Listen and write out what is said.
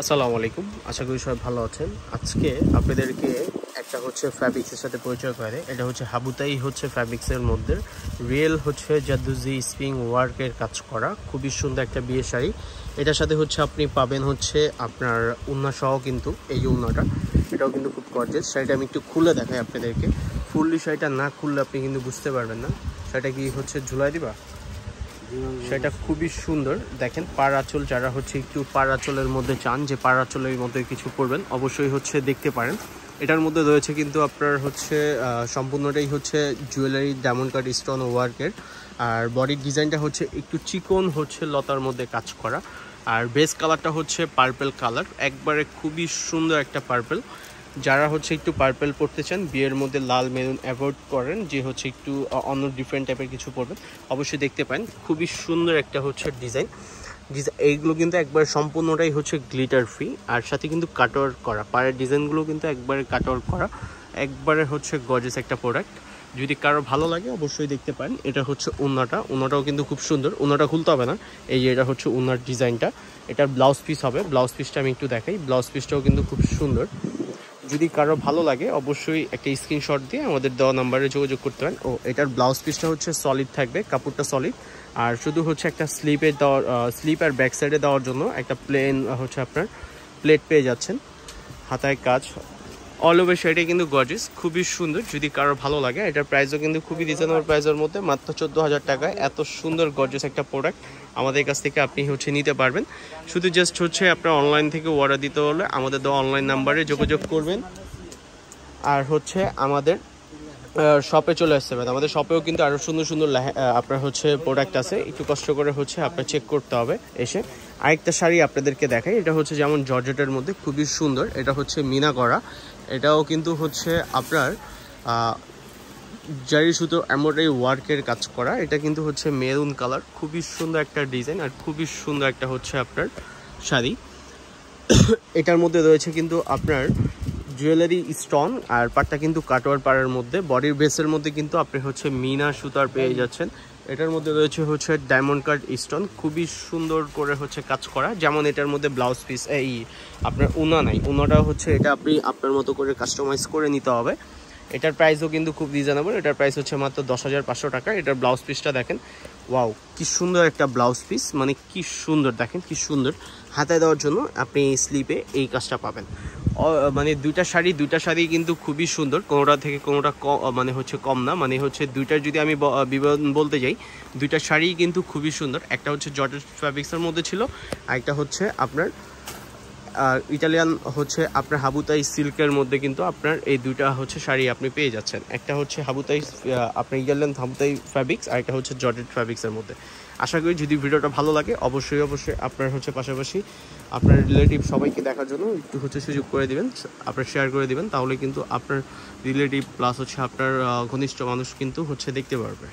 আসসালামু আলাইকুম, আশা করি সবাই ভালো আছেন। আজকে আপনাদেরকে একটা ফ্যাব্রিক্সের সাথে পরিচয় করে। এটা হাবুতাই ফ্যাব্রিক্সের মধ্যে রিয়েল জাদুজি স্প্রিং ওয়ার্কের কাজ করা খুবই সুন্দর একটা বিয়ে শাড়ি। এটার সাথে আপনি পাবেন আপনার উন্না সহ, কিন্তু এই যে উন্নাটা এটাও কিন্তু খুব গর্জিয়াস। শাড়িটা আমি একটু খুলে দেখাই আপনাদেরকে। ফুললি শাড়িটা না খুললে আপনি কিন্তু বুঝতে পারবেন না শাড়িটা কি ঝুলাই দিবা। সেটা খুবই সুন্দর। দেখেন পাড় আঁচল, যারা একটু পাড় আঁচলের মধ্যে চান যে পাড় আঁচলের মধ্যে কিছু পরবেন, অবশ্যই দেখতে পারেন। এটার মধ্যে রয়েছে কিন্তু আপনার সম্পূর্ণটাই জুয়েলারি ডায়মন্ড কাট স্টোন ওয়ার্কের। আর বডির ডিজাইনটা একটু চিকন লতার মধ্যে কাজ করা। আর বেস কালারটা পার্পেল কালার, একবারে খুবই সুন্দর একটা পার্পেল। যারা একটু পার্পেল পরতে চান, বিয়ের মধ্যে লাল মেরুন অ্যাভয়েড করেন, যে একটু অন্য ডিফারেন্ট টাইপের কিছু পরবেন, অবশ্যই দেখতে পান। খুবই সুন্দর একটা ডিজাইন। এইগুলো কিন্তু একবার সম্পূর্ণটাই গ্লিটার ফ্রি, আর সাথে কিন্তু কাটওয়ার্ক করা। পায়ের ডিজাইনগুলো কিন্তু একবারে কাটওয়ার্ক করা, একবারে গর্জিয়াস একটা প্রোডাক্ট। যদি কারো ভালো লাগে অবশ্যই দেখতে পারেন। এটা উন্নাটাও কিন্তু খুব সুন্দর। উন্নাটা খুলতে হবে না, এই যে এটা উন্নার ডিজাইনটা। এটার ব্লাউজ পিস হবে, ব্লাউজ পিসটা আমি একটু দেখাই। ব্লাউজ পিসটাও কিন্তু খুব সুন্দর। যদি কারো ভালো লাগে অবশ্যই একটা স্ক্রিনশট দিয়ে আমাদের দেওয়া নাম্বারে যোগাযোগ করতে পারেন। ও এটার ব্লাউজ পিসটা সলিড থাকবে, কাপড়টা সলিড। আর শুধু একটা স্লিপের দেওয়ার, স্লিপ আর ব্যাক সাইডে দেওয়ার জন্য একটা প্লেন আপনার প্লেট পেয়ে যাচ্ছেন। হাতায় কাজ অল ওভার, শাড়িটা কিন্তু গর্জিয়াস, খুবই সুন্দর। যদি কারো ভালো লাগে, এটার প্রাইসও কিন্তু খুবই রিজনেবল প্রাইসের মধ্যে, মাত্র 14,000 টাকায় এত সুন্দর গর্জিয়াস একটা প্রোডাক্ট আমাদের কাছ থেকে আপনি নিতে পারবেন। শুধু জাস্ট আপনার অনলাইন থেকে অর্ডার দিতে হলে আমাদের দেওয়া অনলাইন নাম্বারে যোগাযোগ করবেন। আর আমাদের শপে চলে আসতে পারেন। আমাদের শপেও কিন্তু আরও সুন্দর সুন্দর আপনার প্রোডাক্ট আছে, একটু কষ্ট করে আপনার চেক করতে হবে এসে। আরেকটা শাড়ি আপনাদেরকে দেখাই। এটা যেমন জর্জেটের মধ্যে খুবই সুন্দর। এটা মিনা করা, এটাও কিন্তু আপনার জারি সুতো এমব্রয়ডারি ওয়ার্কের কাজ করা। এটা কিন্তু মেরুন কালার, খুবই সুন্দর একটা ডিজাইন আর খুবই সুন্দর একটা আপনার শাড়ি। এটার মধ্যে রয়েছে কিন্তু আপনার জুয়েলারি স্টোন, আর পাটটা কিন্তু কাটোয়ার পাড়ের মধ্যে। বডির বেসের মধ্যে কিন্তু আপনি মিনা সুতার পেয়ে যাচ্ছেন। এটার মধ্যে রয়েছে ডায়মন্ড কাট স্টোন, খুবই সুন্দর করে কাজ করা। যেমন এটার মধ্যে ব্লাউজ পিস এই আপনার উনা নাই, উনাটা এটা আপনি আপনার মতো করে কাস্টমাইজ করে নিতে হবে। এটার প্রাইসও কিন্তু খুব রিজনেবল। এটার প্রাইস মাত্র 10,500 টাকা। এটার ব্লাউজ পিসটা দেখেন, ওয়াও কি সুন্দর একটা ব্লাউজ পিস, মানে কি সুন্দর, দেখেন কি সুন্দর। হাতায় দেওয়ার জন্য আপনি এই স্লিপে এই কাজটা পাবেন। মানে দুইটা শাড়ি কিন্তু খুবই সুন্দর, কোনোটা থেকে কোনোটা মানে কম না। মানে দুইটার যদি আমি বিবরণ বলতে যাই, দুইটা শাড়ি কিন্তু খুবই সুন্দর। একটা জর্জেট ফ্যাব্রিক্সের মধ্যে ছিল, আর একটা আপনার ইটালিয়ান আপনার হাবুতাই সিল্কের মধ্যে কিন্তু আপনার এই দুইটা শাড়ি আপনি পেয়ে যাচ্ছেন। একটা হাবুতাই আপনার ইটালিয়ান হাবুতাই ফ্যাব্রিক্স, আর একটা জর্জেট ফ্যাব্রিক্সের মধ্যে। আশা করি যদি ভিডিওটা ভালো লাগে অবশ্যই আপনার পাশাপাশি আপনার রিলেটিভ সবাইকে দেখার জন্য একটু সুযোগ করে দিবেন, আপনার শেয়ার করে দিবেন। তাহলে কিন্তু আপনার রিলেটিভ প্লাস আপনার ঘনিষ্ঠ মানুষ কিন্তু দেখতে পারবে।